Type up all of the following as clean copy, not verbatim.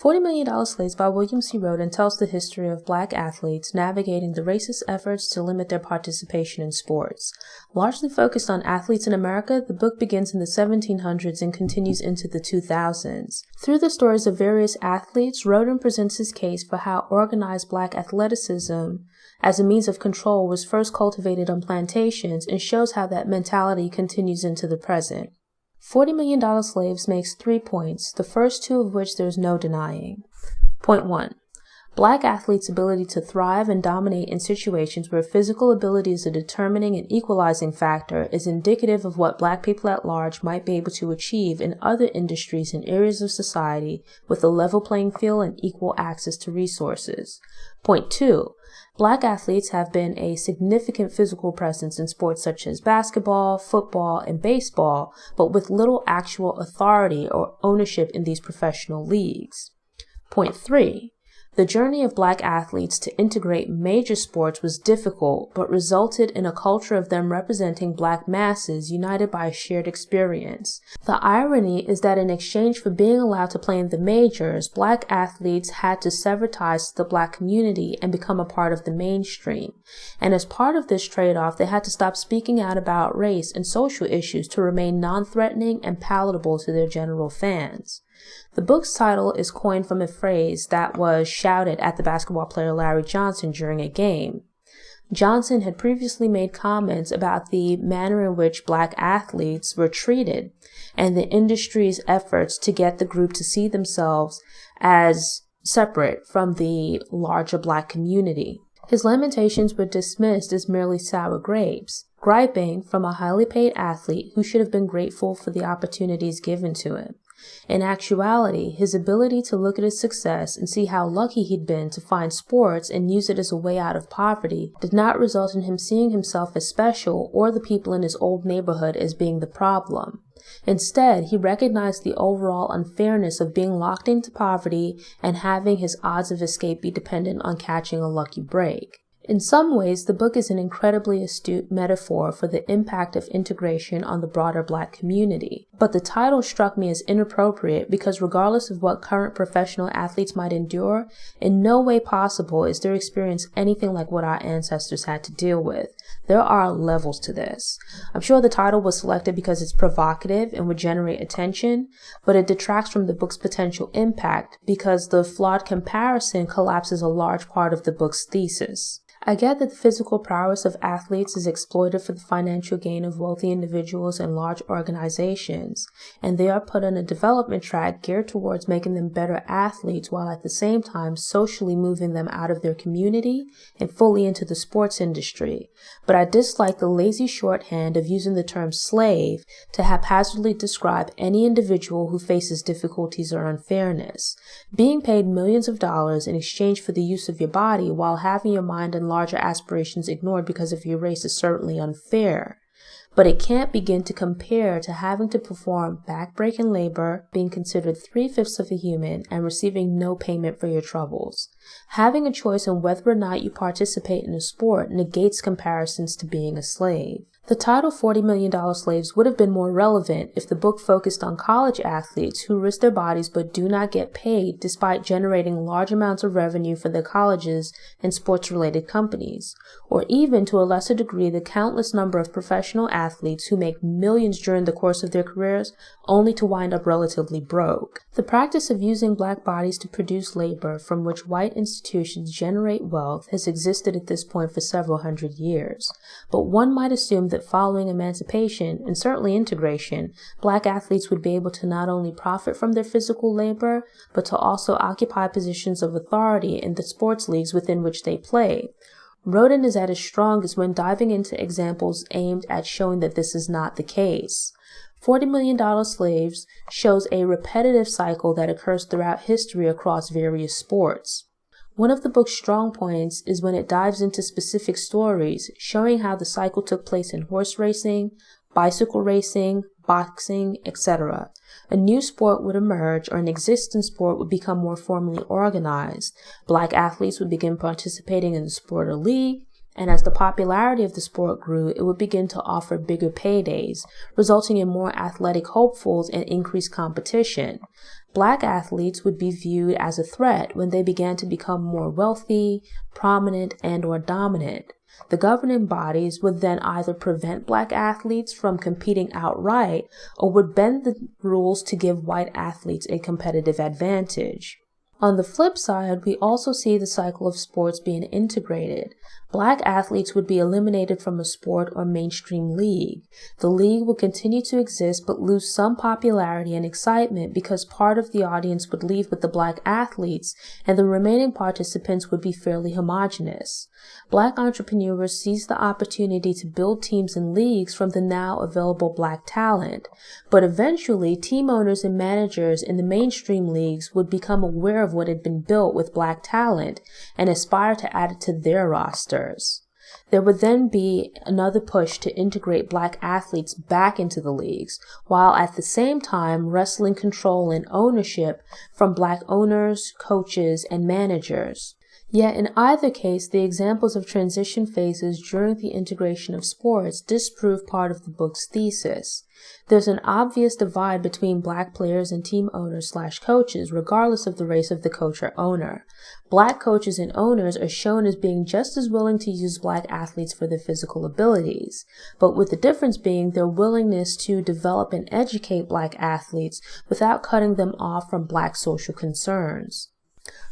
$40 Million Slaves by William C. Rhoden tells the history of black athletes navigating the racist efforts to limit their participation in sports. Largely focused on athletes in America, the book begins in the 1700s and continues into the 2000s. Through the stories of various athletes, Rhoden presents his case for how organized black athleticism as a means of control was first cultivated on plantations and shows how that mentality continues into the present. $40 Million Slaves makes 3 points, the first 2 of which there is no denying. Point 1. Black athletes' ability to thrive and dominate in situations where physical ability is a determining and equalizing factor is indicative of what black people at large might be able to achieve in other industries and areas of society with a level playing field and equal access to resources. Point 2. Black athletes have been a significant physical presence in sports such as basketball, football, and baseball, but with little actual authority or ownership in these professional leagues. Point 3. The journey of black athletes to integrate major sports was difficult, but resulted in a culture of them representing black masses united by a shared experience. The irony is that in exchange for being allowed to play in the majors, black athletes had to sever ties to the black community and become a part of the mainstream. And as part of this trade-off, they had to stop speaking out about race and social issues to remain non-threatening and palatable to their general fans. The book's title is coined from a phrase that was shouted at the basketball player Larry Johnson during a game. Johnson had previously made comments about the manner in which black athletes were treated and the industry's efforts to get the group to see themselves as separate from the larger black community. His lamentations were dismissed as merely sour grapes, griping from a highly paid athlete who should have been grateful for the opportunities given to him. In actuality, his ability to look at his success and see how lucky he'd been to find sports and use it as a way out of poverty did not result in him seeing himself as special or the people in his old neighborhood as being the problem. Instead, he recognized the overall unfairness of being locked into poverty and having his odds of escape be dependent on catching a lucky break. In some ways, the book is an incredibly astute metaphor for the impact of integration on the broader black community. But the title struck me as inappropriate because regardless of what current professional athletes might endure, in no way possible is their experience anything like what our ancestors had to deal with. There are levels to this. I'm sure the title was selected because it's provocative and would generate attention, but it detracts from the book's potential impact because the flawed comparison collapses a large part of the book's thesis. I get that the physical prowess of athletes is exploited for the financial gain of wealthy individuals and large organizations, and they are put on a development track geared towards making them better athletes while at the same time socially moving them out of their community and fully into the sports industry. But I dislike the lazy shorthand of using the term slave to haphazardly describe any individual who faces difficulties or unfairness. Being paid millions of dollars in exchange for the use of your body while having your mind and larger aspirations ignored because of your race is certainly unfair. But it can't begin to compare to having to perform back-breaking labor, being considered 3/5 of a human, and receiving no payment for your troubles. Having a choice on whether or not you participate in a sport negates comparisons to being a slave. The title $40 Million Slaves would have been more relevant if the book focused on college athletes who risk their bodies but do not get paid despite generating large amounts of revenue for their colleges and sports-related companies, or even to a lesser degree the countless number of professional athletes who make millions during the course of their careers only to wind up relatively broke. The practice of using black bodies to produce labor from which white institutions generate wealth has existed at this point for several hundred years, but one might assume that following emancipation, and certainly integration, black athletes would be able to not only profit from their physical labor, but to also occupy positions of authority in the sports leagues within which they play. Rhoden is at his strongest when diving into examples aimed at showing that this is not the case. $40 Million Slaves shows a repetitive cycle that occurs throughout history across various sports. One of the book's strong points is when it dives into specific stories, showing how the cycle took place in horse racing, bicycle racing, boxing, etc. A new sport would emerge, or an existing sport would become more formally organized. Black athletes would begin participating in the sport or league, and as the popularity of the sport grew, it would begin to offer bigger paydays, resulting in more athletic hopefuls and increased competition. Black athletes would be viewed as a threat when they began to become more wealthy, prominent, and/or dominant. The governing bodies would then either prevent black athletes from competing outright or would bend the rules to give white athletes a competitive advantage. On the flip side, we also see the cycle of sports being integrated. Black athletes would be eliminated from a sport or mainstream league. The league would continue to exist but lose some popularity and excitement because part of the audience would leave with the black athletes and the remaining participants would be fairly homogeneous. Black entrepreneurs seized the opportunity to build teams and leagues from the now available black talent, but eventually team owners and managers in the mainstream leagues would become aware of what had been built with black talent and aspire to add it to their rosters. There would then be another push to integrate black athletes back into the leagues, while at the same time wresting control and ownership from black owners, coaches, and managers. Yet in either case, the examples of transition phases during the integration of sports disprove part of the book's thesis. There's an obvious divide between black players and team owners/coaches, regardless of the race of the coach or owner. Black coaches and owners are shown as being just as willing to use black athletes for their physical abilities, but with the difference being their willingness to develop and educate black athletes without cutting them off from black social concerns.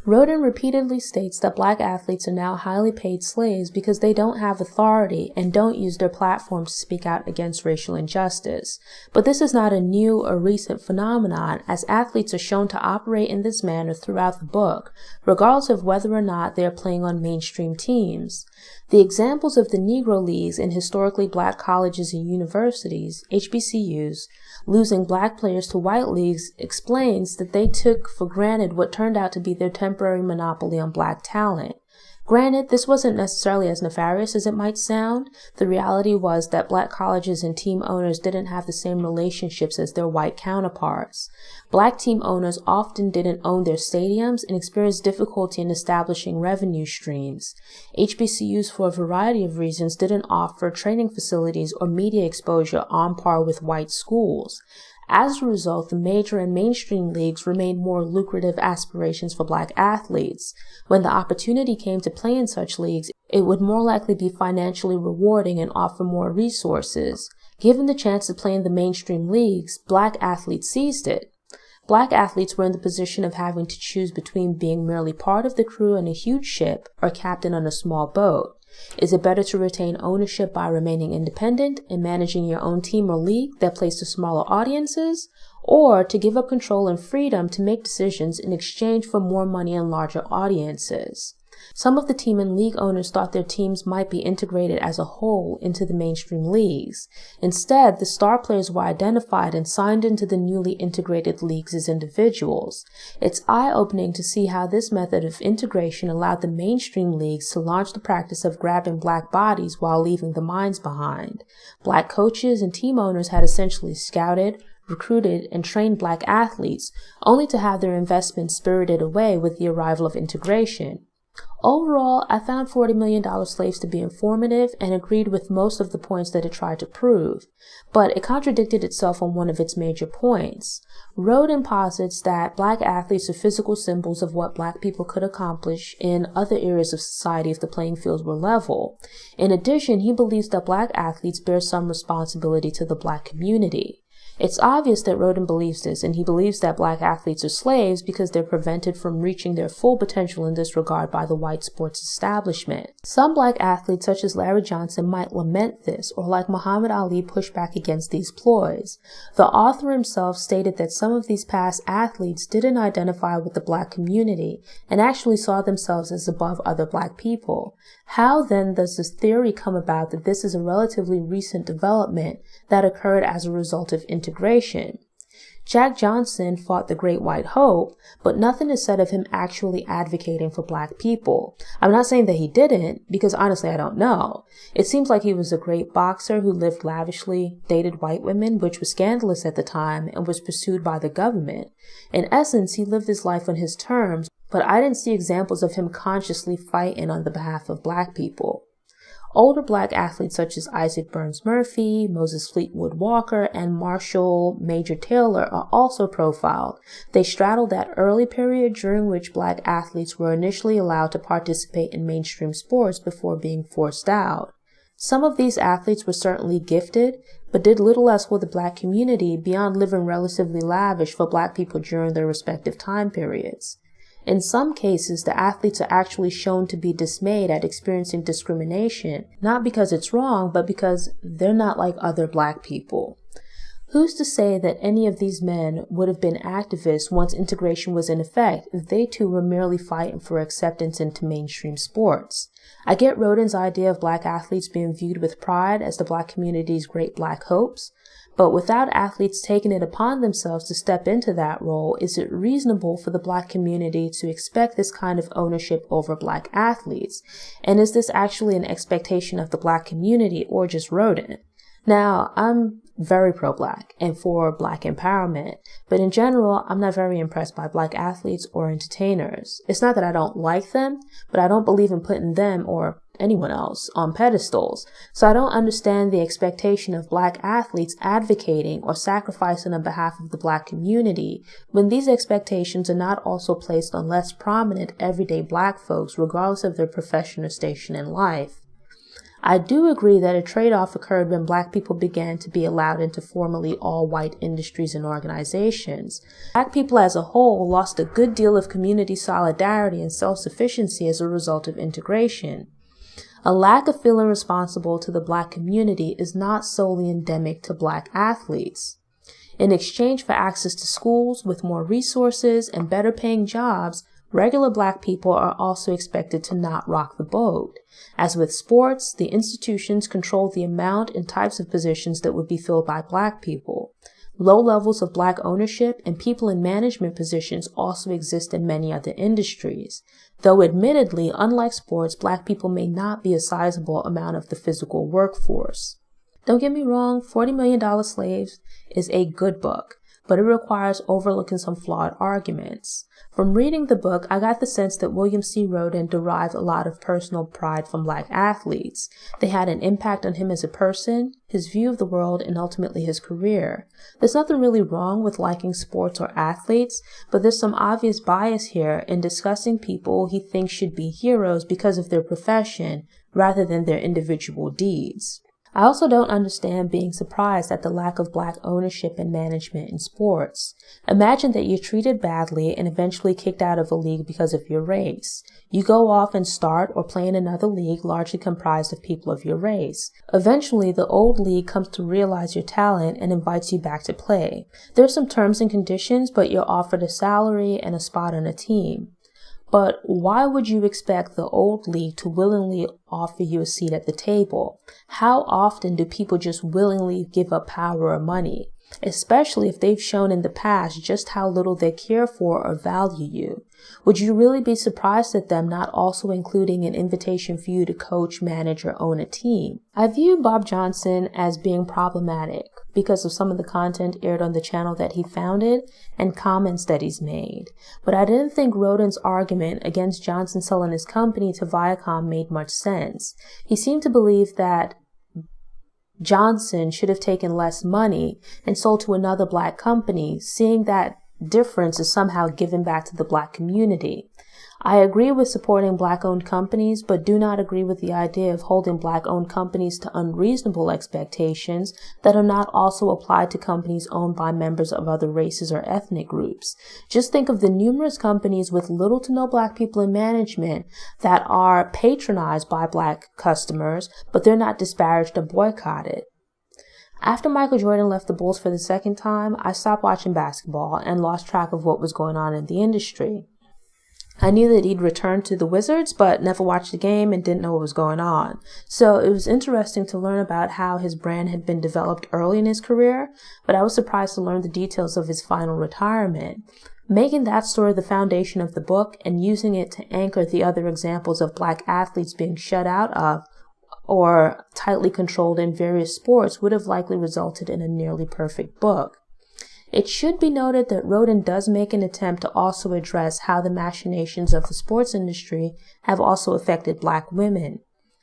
Rhoden repeatedly states that black athletes are now highly paid slaves because they don't have authority and don't use their platforms to speak out against racial injustice. But this is not a new or recent phenomenon, as athletes are shown to operate in this manner throughout the book, regardless of whether or not they are playing on mainstream teams. The examples of the Negro Leagues in historically black colleges and universities, HBCUs, losing black players to white leagues explains that they took for granted what turned out to be their temporary monopoly on black talent. Granted, this wasn't necessarily as nefarious as it might sound. The reality was that black colleges and team owners didn't have the same relationships as their white counterparts. Black team owners often didn't own their stadiums and experienced difficulty in establishing revenue streams. HBCUs, for a variety of reasons, didn't offer training facilities or media exposure on par with white schools. As a result, the major and mainstream leagues remained more lucrative aspirations for black athletes. When the opportunity came to play in such leagues, it would more likely be financially rewarding and offer more resources. Given the chance to play in the mainstream leagues, black athletes seized it. Black athletes were in the position of having to choose between being merely part of the crew in a huge ship or captain on a small boat. Is it better to retain ownership by remaining independent and managing your own team or league that plays to smaller audiences, or to give up control and freedom to make decisions in exchange for more money and larger audiences? Some of the team and league owners thought their teams might be integrated as a whole into the mainstream leagues. Instead, the star players were identified and signed into the newly integrated leagues as individuals. It's eye-opening to see how this method of integration allowed the mainstream leagues to launch the practice of grabbing black bodies while leaving the minds behind. Black coaches and team owners had essentially scouted, recruited, and trained black athletes, only to have their investments spirited away with the arrival of integration. Overall, I found $40 Million Slaves to be informative and agreed with most of the points that it tried to prove, but it contradicted itself on one of its major points. Rhoden posits that black athletes are physical symbols of what black people could accomplish in other areas of society if the playing fields were level. In addition, he believes that black athletes bear some responsibility to the black community. It's obvious that Rhoden believes this, and he believes that black athletes are slaves because they're prevented from reaching their full potential in this regard by the white sports establishment. Some black athletes, such as Larry Johnson, might lament this, or like Muhammad Ali, push back against these ploys. The author himself stated that some of these past athletes didn't identify with the black community and actually saw themselves as above other black people. How then does this theory come about that this is a relatively recent development that occurred as a result of integration? Jack Johnson fought the Great White Hope, but nothing is said of him actually advocating for black people. I'm not saying that he didn't, because honestly I don't know. It seems like he was a great boxer who lived lavishly, dated white women, which was scandalous at the time, and was pursued by the government. In essence, he lived his life on his terms, but I didn't see examples of him consciously fighting on the behalf of black people. Older black athletes such as Isaac Burns Murphy, Moses Fleetwood Walker, and Marshall Major Taylor are also profiled. They straddle that early period during which black athletes were initially allowed to participate in mainstream sports before being forced out. Some of these athletes were certainly gifted, but did little else for the black community beyond living relatively lavish for black people during their respective time periods. In some cases, the athletes are actually shown to be dismayed at experiencing discrimination, not because it's wrong, but because they're not like other black people. Who's to say that any of these men would have been activists once integration was in effect if they too were merely fighting for acceptance into mainstream sports? I get Rhoden's idea of black athletes being viewed with pride as the black community's great black hopes, but without athletes taking it upon themselves to step into that role, is it reasonable for the black community to expect this kind of ownership over black athletes? And is this actually an expectation of the black community or just Rhoden? Now, I'm very pro-black and for black empowerment, but in general, I'm not very impressed by black athletes or entertainers. It's not that I don't like them, but I don't believe in putting them or anyone else on pedestals. So I don't understand the expectation of black athletes advocating or sacrificing on behalf of the black community when these expectations are not also placed on less prominent everyday black folks regardless of their profession or station in life. I do agree that a trade-off occurred when black people began to be allowed into formerly all-white industries and organizations. Black people as a whole lost a good deal of community solidarity and self-sufficiency as a result of integration. A lack of feeling responsible to the black community is not solely endemic to black athletes. In exchange for access to schools with more resources and better paying jobs, regular black people are also expected to not rock the boat. As with sports, the institutions control the amount and types of positions that would be filled by black people. Low levels of black ownership and people in management positions also exist in many other industries. Though admittedly, unlike sports, black people may not be a sizable amount of the physical workforce. Don't get me wrong, $40 Million Slaves is a good book, but it requires overlooking some flawed arguments. From reading the book, I got the sense that William C. Rhoden derived a lot of personal pride from black athletes. They had an impact on him as a person, his view of the world, and ultimately his career. There's nothing really wrong with liking sports or athletes, but there's some obvious bias here in discussing people he thinks should be heroes because of their profession rather than their individual deeds. I also don't understand being surprised at the lack of black ownership and management in sports. Imagine that you're treated badly and eventually kicked out of a league because of your race. You go off and start or play in another league largely comprised of people of your race. Eventually, the old league comes to realize your talent and invites you back to play. There's some terms and conditions, but you're offered a salary and a spot on a team. But why would you expect the old league to willingly offer you a seat at the table? How often do people just willingly give up power or money, especially if they've shown in the past just how little they care for or value you? Would you really be surprised at them not also including an invitation for you to coach, manage, or own a team? I view Bob Johnson as being problematic because of some of the content aired on the channel that he founded and comments that he's made. But I didn't think Rhoden's argument against Johnson selling his company to Viacom made much sense. He seemed to believe that Johnson should have taken less money and sold to another black company, seeing that difference is somehow given back to the black community. I agree with supporting black-owned companies, but do not agree with the idea of holding black-owned companies to unreasonable expectations that are not also applied to companies owned by members of other races or ethnic groups. Just think of the numerous companies with little to no black people in management that are patronized by black customers, but they're not disparaged or boycotted. After Michael Jordan left the Bulls for the second time, I stopped watching basketball and lost track of what was going on in the industry. I knew that he'd returned to the Wizards, but never watched the game and didn't know what was going on. So it was interesting to learn about how his brand had been developed early in his career, but I was surprised to learn the details of his final retirement. Making that story the foundation of the book and using it to anchor the other examples of black athletes being shut out of or tightly controlled in various sports would have likely resulted in a nearly perfect book. It should be noted that Rhoden does make an attempt to also address how the machinations of the sports industry have also affected black women.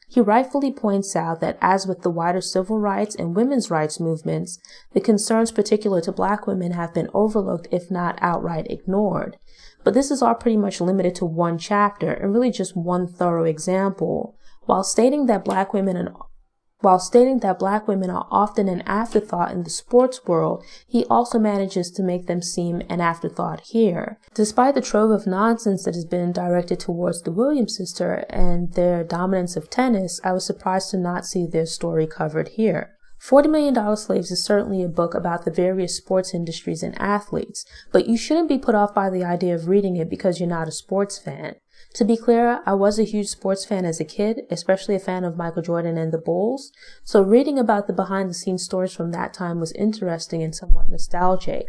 He rightfully points out that as with the wider civil rights and women's rights movements, the concerns particular to Black women have been overlooked if not outright ignored. But this is all pretty much limited to one chapter and really just one thorough example. While stating that Black women are often an afterthought in the sports world, he also manages to make them seem an afterthought here. Despite the trove of nonsense that has been directed towards the Williams sisters and their dominance of tennis, I was surprised to not see their story covered here. $40 Million Slaves is certainly a book about the various sports industries and athletes, but you shouldn't be put off by the idea of reading it because you're not a sports fan. To be clear, I was a huge sports fan as a kid, especially a fan of Michael Jordan and the Bulls, so reading about the behind-the-scenes stories from that time was interesting and somewhat nostalgic.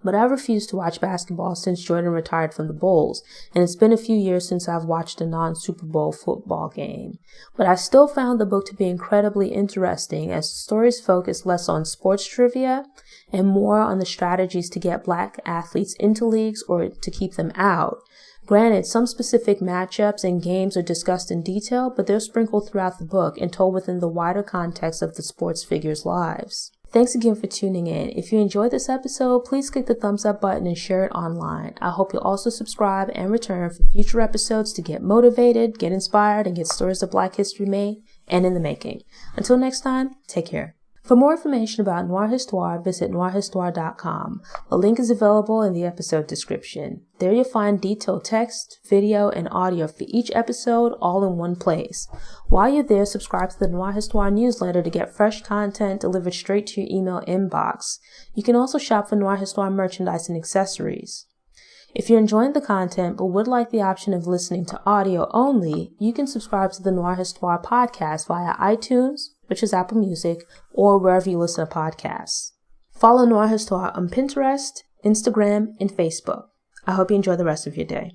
But I refused to watch basketball since Jordan retired from the Bulls, and it's been a few years since I've watched a non-Super Bowl football game. But I still found the book to be incredibly interesting as the stories focus less on sports trivia and more on the strategies to get Black athletes into leagues or to keep them out. Granted, some specific matchups and games are discussed in detail, but they're sprinkled throughout the book and told within the wider context of the sports figures' lives. Thanks again for tuning in. If you enjoyed this episode, please click the thumbs up button and share it online. I hope you'll also subscribe and return for future episodes to get motivated, get inspired, and get stories of Black history made and in the making. Until next time, take care. For more information about Noire Histoire, visit noirehistoire.com. A link is available in the episode description. There you'll find detailed text, video, and audio for each episode all in one place. While you're there, subscribe to the Noire Histoire newsletter to get fresh content delivered straight to your email inbox. You can also shop for Noire Histoire merchandise and accessories. If you're enjoying the content but would like the option of listening to audio only, you can subscribe to the Noire Histoire podcast via iTunes, which is Apple Music, or wherever you listen to podcasts. Follow Noire Histoire on Pinterest, Instagram, and Facebook. I hope you enjoy the rest of your day.